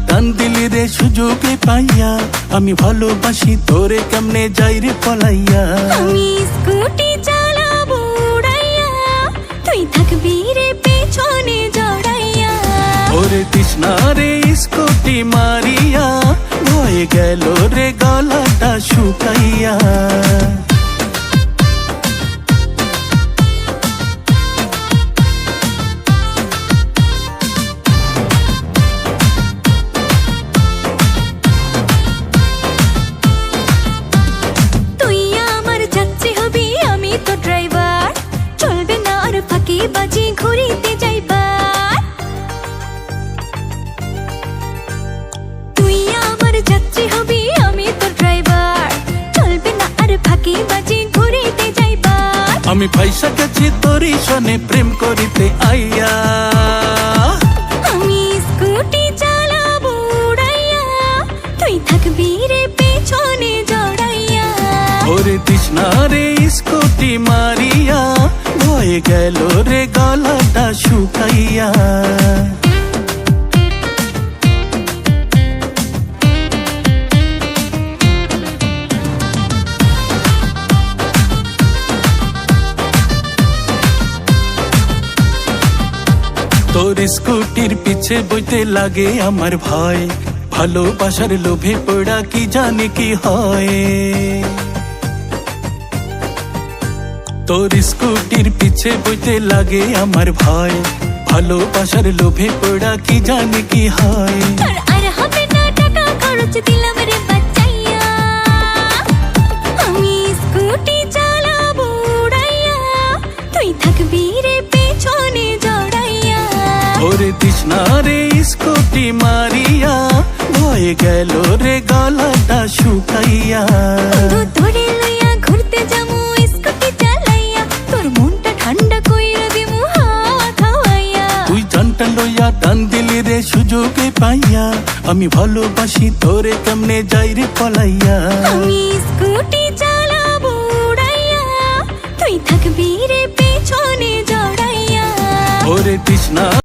টান দিলি রে সুযোগে পাইয়া, আমি ভালোবাসি তোরে কেমনে যাই রে পলাইয়া। আমি স্কুটি চালাবো উড়াইয়া, তুই থাকবি রে পেছনে জড়াইয়া। ওরে তৃষ্ণা রে স্কুটি মারিয়া, হয়ে গেল রে গলাটা শুকাইয়া। বাজি ঘুরিতে যাইবার, তুই আমার যাত্রী হবি আমি তো ড্রাইভার, চলবে না আর ফাঁকি বাজি ঘুরিতে যাইবার। আমি পয়সা গেছি তোরই সনে প্রেম করিতে আইয়া, আমি স্কুটি চালাবো উড়াইয়া, তুই থাকবি রে পেছনে জড়াইয়া। ওরে তৃষ্ণা রে স্কুটি মারিয়া, হয়ে গেল রে গলাটা শুকাইয়া। তোর স্কুটির পিছে বইতে লাগে আমার ভয়, ভালোবাসার লোভে পড়া কি জানে কি হয়। তোর স্কুটির পিছে বইতে লাগে আমার ভয়, ভালোবাসার লোভে পড়া কি জানে কি হয়। তোর আর হবে না টাকা খরচ দিলাম রে বাঁচাইয়া, আমি স্কুটি চালাবো উড়াইয়া, তুই থাকবি রে পেছনে জড়াইয়া। ওরে তৃষ্ণা রে স্কুটি মারিয়া, হয়ে গেল রে গলাটা শুকাইয়া। ধরে লইয়া ঘুরতে যাবো স্কুটি চালাইয়া, তোর মনটা ঠান্ডা কইরা দিমু হাওয়া খাওয়াইয়া। তুই জানটা লইয়া টান দিলি রে সুযোগে পাইয়া, আমি ভালোবাসি তোরে কেমনে যাই রে পলাইয়া। আমি স্কুটি চালাবো উড়াইয়া, তুই থাকবি রে পেছনে জড়াইয়া। ওরে তৃষ্ণা